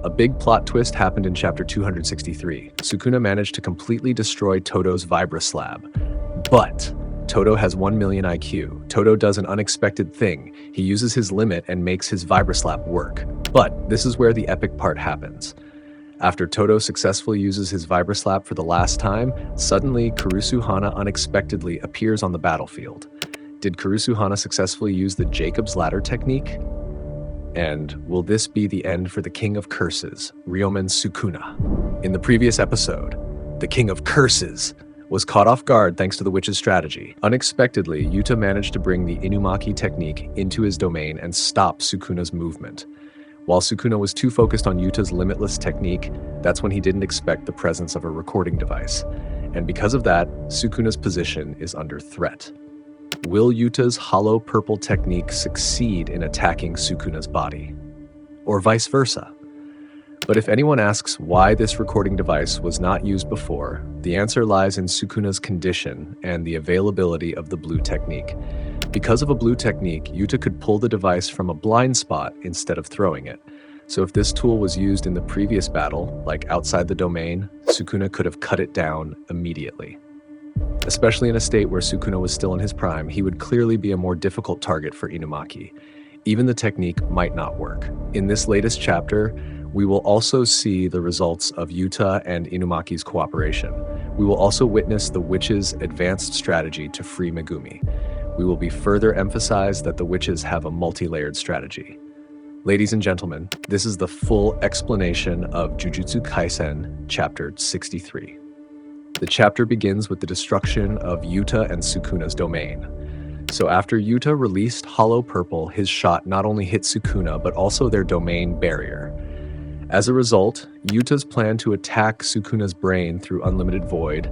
A big plot twist happened in chapter 263. Sukuna managed to completely destroy Todo's vibra slab. But Todo has 1 million IQ. Todo does an unexpected thing. He uses his limit and makes his vibra slab work. But this is where the epic part happens. After Todo successfully uses his vibra slab for the last time, suddenly kurusu hana unexpectedly appears on the battlefield. Did kurusu hana successfully use the Jacob's ladder technique? And will this be the end for the King of Curses, ryomen Sukuna? In the previous episode, the King of Curses was caught off guard thanks to the witch's strategy. Unexpectedly, Yuta managed to bring the Inumaki technique into his domain and stop Sukuna's movement. While Sukuna was too focused on Yuta's limitless technique, that's when he didn't expect the presence of a recording device. And because of that, Sukuna's position is under threat. Will Yuta's hollow purple technique succeed in attacking Sukuna's body? Or vice versa? But if anyone asks why this recording device was not used before, the answer lies in Sukuna's condition and the availability of the blue technique. Because of a blue technique, Yuta could pull the device from a blind spot instead of throwing it. So if this tool was used in the previous battle, like outside the domain, Sukuna could have cut it down immediately. Especially in a state where Sukuna was still in his prime, he would clearly be a more difficult target for Inumaki. Even the technique might not work. In this latest chapter, we will also see the results of Yuta and Inumaki's cooperation. We will also witness the witch's advanced strategy to free Megumi. We will be further emphasized that the witches have a multi-layered strategy. Ladies and gentlemen, this is the full explanation of Jujutsu Kaisen, chapter 63. The chapter begins with the destruction of Yuta and Sukuna's domain. So after Yuta released Hollow Purple, his shot not only hit Sukuna, but also their domain barrier. As a result, Yuta's plan to attack Sukuna's brain through Unlimited Void,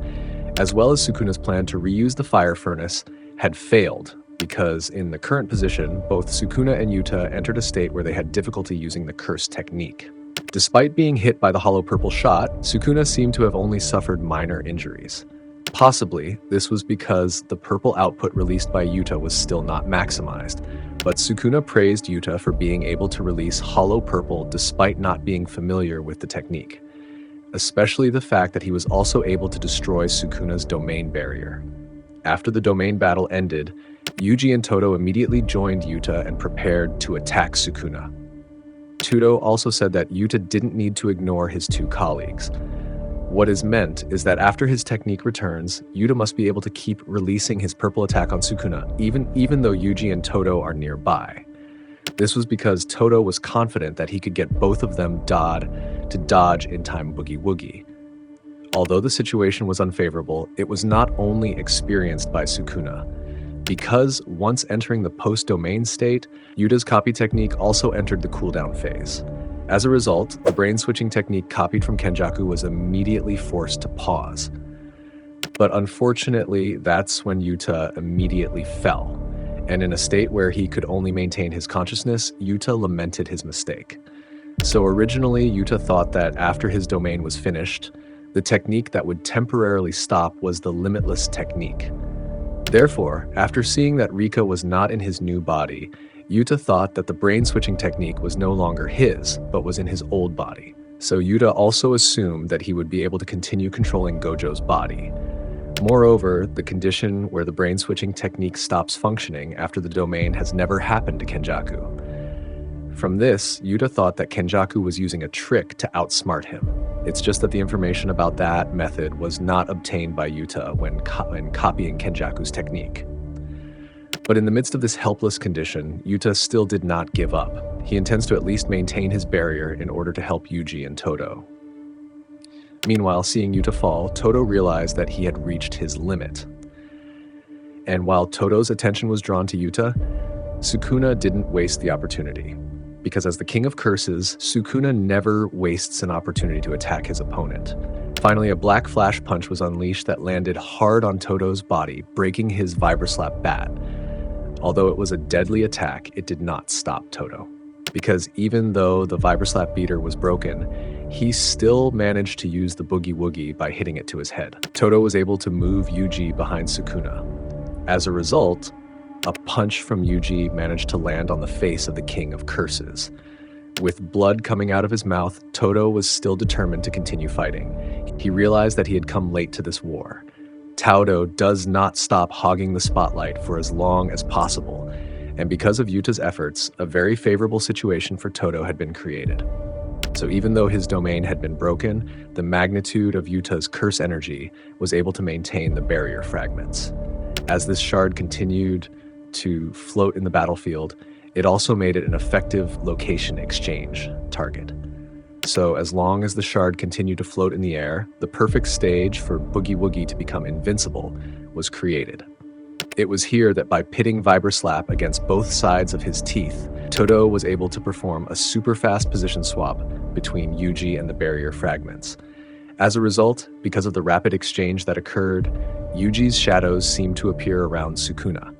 as well as Sukuna's plan to reuse the fire furnace, had failed, because in the current position, both Sukuna and Yuta entered a state where they had difficulty using the curse technique. Despite being hit by the Hollow Purple shot, Sukuna seemed to have only suffered minor injuries. Possibly, this was because the purple output released by Yuta was still not maximized, but Sukuna praised Yuta for being able to release Hollow Purple despite not being familiar with the technique, especially the fact that he was also able to destroy Sukuna's domain barrier. After the domain battle ended, Yuji and Todo immediately joined Yuta and prepared to attack Sukuna. Todo also said that Yuta didn't need to ignore his two colleagues. What is meant is that after his technique returns, Yuta must be able to keep releasing his purple attack on Sukuna, even though Yuji and Todo are nearby. This was because Todo was confident that he could get both of them to dodge in time Boogie Woogie. Although the situation was unfavorable, it was not only experienced by Sukuna. Because once entering the post-domain state, Yuta's copy technique also entered the cooldown phase. As a result, the brain-switching technique copied from Kenjaku was immediately forced to pause. But unfortunately, that's when Yuta immediately fell. And in a state where he could only maintain his consciousness, Yuta lamented his mistake. So originally, Yuta thought that after his domain was finished, the technique that would temporarily stop was the limitless technique. Therefore, after seeing that Rika was not in his new body, Yuta thought that the brain-switching technique was no longer his, but was in his old body. So Yuta also assumed that he would be able to continue controlling Gojo's body. Moreover, the condition where the brain-switching technique stops functioning after the domain has never happened to Kenjaku. From this, Yuta thought that Kenjaku was using a trick to outsmart him. It's just that the information about that method was not obtained by Yuta when copying Kenjaku's technique. But in the midst of this helpless condition, Yuta still did not give up. He intends to at least maintain his barrier in order to help Yuji and Todo. Meanwhile, seeing Yuta fall, Todo realized that he had reached his limit. And while Todo's attention was drawn to Yuta, Sukuna didn't waste the opportunity. Because as the King of Curses, Sukuna never wastes an opportunity to attack his opponent. Finally, a black flash punch was unleashed that landed hard on Todo's body, breaking his vibra-slap bat. Although it was a deadly attack, it did not stop Todo. Because even though the vibra-slap beater was broken, he still managed to use the Boogie Woogie by hitting it to his head. Todo was able to move Yuji behind Sukuna. As a result, a punch from Yuji managed to land on the face of the King of Curses. With blood coming out of his mouth, Todo was still determined to continue fighting. He realized that he had come late to this war. Todo does not stop hogging the spotlight for as long as possible, and because of Yuta's efforts, a very favorable situation for Todo had been created. So even though his domain had been broken, the magnitude of Yuta's curse energy was able to maintain the barrier fragments. As this shard continued to float in the battlefield, it also made it an effective location exchange target. So as long as the shard continued to float in the air, the perfect stage for Boogie Woogie to become invincible was created. It was here that by pitting Vibra Slap against both sides of his teeth, Todo was able to perform a super fast position swap between Yuji and the barrier fragments. As a result, because of the rapid exchange that occurred, Yuji's shadows seemed to appear around Sukuna.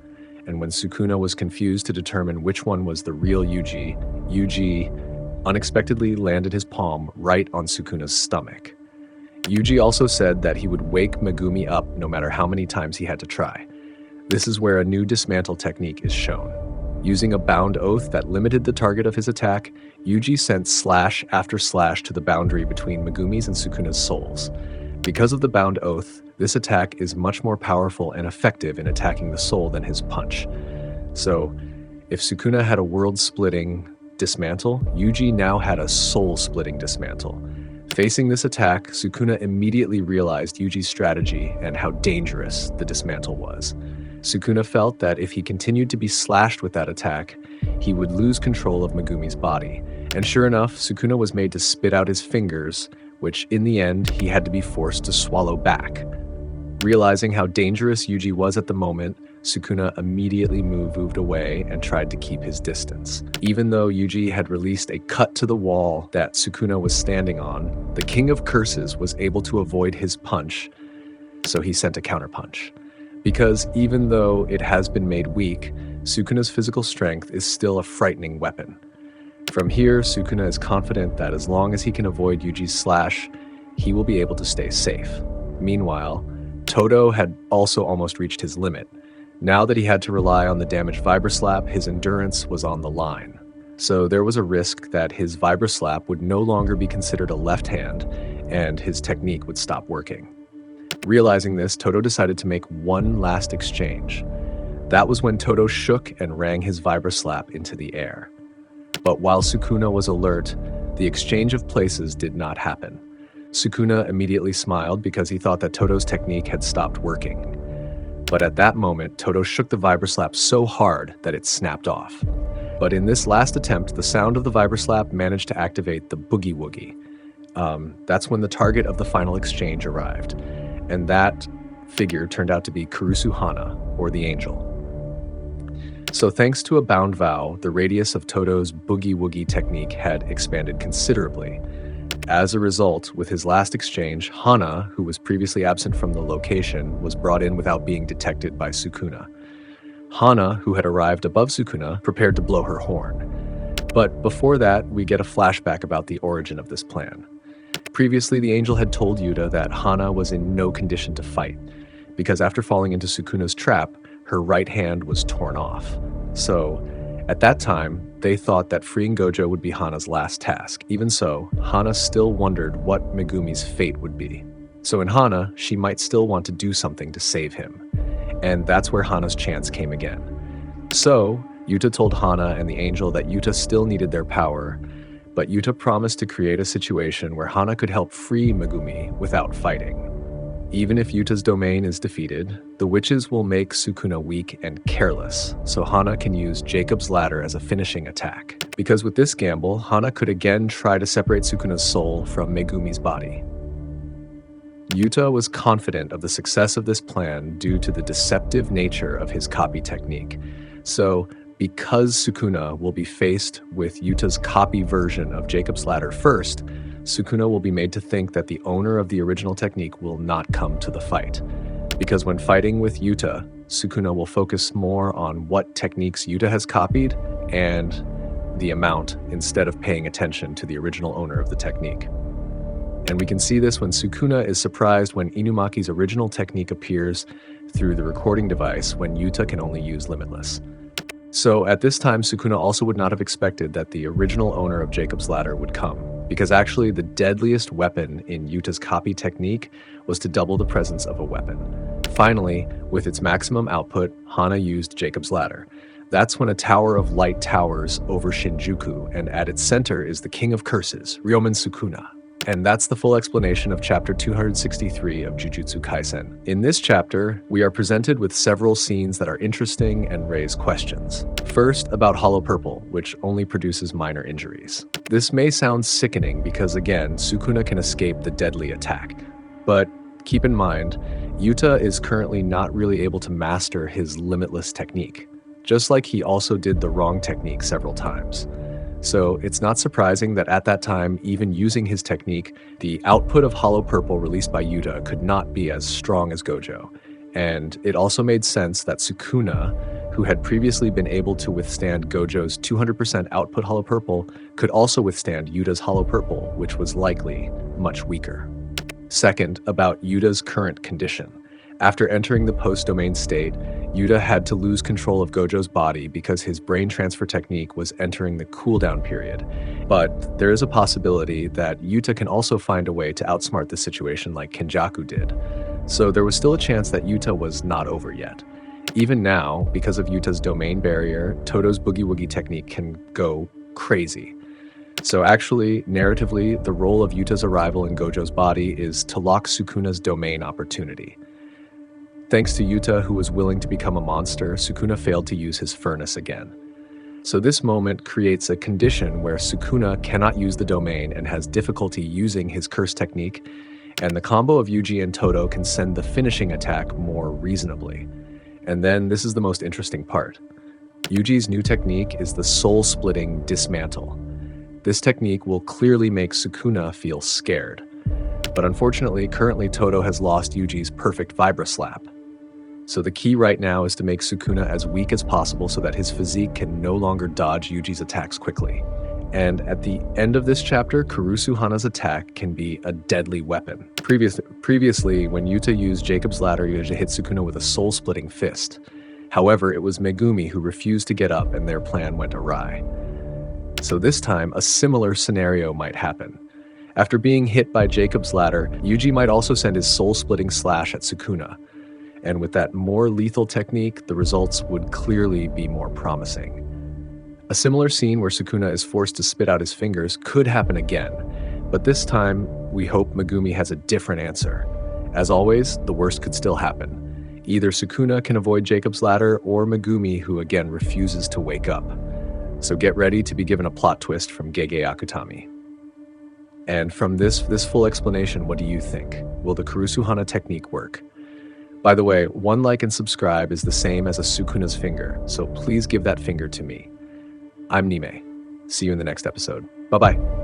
And when Sukuna was confused to determine which one was the real Yuji, Yuji unexpectedly landed his palm right on Sukuna's stomach. Yuji also said that he would wake Megumi up no matter how many times he had to try. This is where a new dismantle technique is shown. Using a bound oath that limited the target of his attack, Yuji sent slash after slash to the boundary between Megumi's and Sukuna's souls. Because of the bound oath, this attack is much more powerful and effective in attacking the soul than his punch. So, if Sukuna had a world-splitting dismantle, Yuji now had a soul-splitting dismantle. Facing this attack, Sukuna immediately realized Yuji's strategy and how dangerous the dismantle was. Sukuna felt that if he continued to be slashed with that attack, he would lose control of Megumi's body. And sure enough, Sukuna was made to spit out his fingers, which in the end, he had to be forced to swallow back. Realizing how dangerous Yuji was at the moment, Sukuna immediately moved away and tried to keep his distance. Even though Yuji had released a cut to the wall that Sukuna was standing on, the King of Curses was able to avoid his punch, so he sent a counterpunch. Because even though it has been made weak, Sukuna's physical strength is still a frightening weapon. From here, Sukuna is confident that as long as he can avoid Yuji's slash, he will be able to stay safe. Meanwhile, Todo had also almost reached his limit. Now that he had to rely on the damaged Vibra Slap, his endurance was on the line. So there was a risk that his Vibra Slap would no longer be considered a left hand, and his technique would stop working. Realizing this, Todo decided to make one last exchange. That was when Todo shook and rang his Vibra Slap into the air. But while Sukuna was alert, the exchange of places did not happen. Sukuna immediately smiled because he thought that Todo's technique had stopped working. But at that moment, Todo shook the Vibra Slap so hard that it snapped off. But in this last attempt, the sound of the Vibra Slap managed to activate the Boogie Woogie. That's when the target of the final exchange arrived. And that figure turned out to be Kurusu Hana, or the angel. So thanks to a bound vow, the radius of Todo's Boogie Woogie technique had expanded considerably. As a result, with his last exchange, Hana, who was previously absent from the location, was brought in without being detected by Sukuna. Hana, who had arrived above Sukuna, prepared to blow her horn. But before that, we get a flashback about the origin of this plan. Previously, the angel had told Yuta that Hana was in no condition to fight, because after falling into Sukuna's trap, her right hand was torn off. So, at that time, they thought that freeing Gojo would be Hana's last task. Even so, Hana still wondered what Megumi's fate would be. So in Hana, she might still want to do something to save him. And that's where Hana's chance came again. So, Yuta told Hana and the angel that Yuta still needed their power, but Yuta promised to create a situation where Hana could help free Megumi without fighting. Even if Yuta's domain is defeated, the witches will make Sukuna weak and careless, so Hana can use Jacob's ladder as a finishing attack. Because with this gamble, Hana could again try to separate Sukuna's soul from Megumi's body. Yuta was confident of the success of this plan due to the deceptive nature of his copy technique. So, because Sukuna will be faced with Yuta's copy version of Jacob's ladder first, Sukuna will be made to think that the owner of the original technique will not come to the fight. Because when fighting with Yuta, Sukuna will focus more on what techniques Yuta has copied and the amount instead of paying attention to the original owner of the technique. And we can see this when Sukuna is surprised when Inumaki's original technique appears through the recording device when Yuta can only use Limitless. So at this time, Sukuna also would not have expected that the original owner of Jacob's Ladder would come, because actually the deadliest weapon in Yuta's copy technique was to double the presence of a weapon. Finally, with its maximum output, Hana used Jacob's Ladder. That's when a tower of light towers over Shinjuku, and at its center is the king of curses, Ryomen Sukuna. And that's the full explanation of chapter 263 of Jujutsu Kaisen. In this chapter, we are presented with several scenes that are interesting and raise questions. First, about Hollow Purple, which only produces minor injuries. This may sound sickening because, again, Sukuna can escape the deadly attack. But keep in mind, Yuta is currently not really able to master his limitless technique, just like he also did the wrong technique several times. So it's not surprising that at that time, even using his technique, the output of Hollow Purple released by Yuta could not be as strong as Gojo. And it also made sense that Sukuna, who had previously been able to withstand Gojo's 200% output Hollow Purple, could also withstand Yuta's Hollow Purple, which was likely much weaker. Second, about Yuta's current condition. After entering the post-domain state, Yuta had to lose control of Gojo's body because his brain transfer technique was entering the cooldown period. But there is a possibility that Yuta can also find a way to outsmart the situation like Kenjaku did. So there was still a chance that Yuta was not over yet. Even now, because of Yuta's domain barrier, Todo's Boogie Woogie technique can go crazy. So actually, narratively, the role of Yuta's arrival in Gojo's body is to lock Sukuna's domain opportunity. Thanks to Yuta, who was willing to become a monster, Sukuna failed to use his furnace again. So this moment creates a condition where Sukuna cannot use the domain and has difficulty using his curse technique, and the combo of Yuji and Todo can send the finishing attack more reasonably. And then this is the most interesting part. Yuji's new technique is the soul-splitting dismantle. This technique will clearly make Sukuna feel scared. But unfortunately, currently Todo has lost Yuji's perfect vibra slap. So the key right now is to make Sukuna as weak as possible so that his physique can no longer dodge Yuji's attacks quickly. And at the end of this chapter, Kurusu Hana's attack can be a deadly weapon. Previously, when Yuta used Jacob's Ladder, Yuta hit Sukuna with a soul-splitting fist. However, it was Megumi who refused to get up and their plan went awry. So this time, a similar scenario might happen. After being hit by Jacob's Ladder, Yuji might also send his soul-splitting slash at Sukuna. And with that more lethal technique, the results would clearly be more promising. A similar scene where Sukuna is forced to spit out his fingers could happen again, but this time, we hope Megumi has a different answer. As always, the worst could still happen. Either Sukuna can avoid Jacob's Ladder, or Megumi, who again refuses to wake up. So get ready to be given a plot twist from Gege Akutami. And from this full explanation, what do you think? Will the Kurusu Hana technique work? By the way, 1 like and subscribe is the same as a Sukuna's finger, so please give that finger to me. I'm Nime. See you in the next episode. Bye-bye.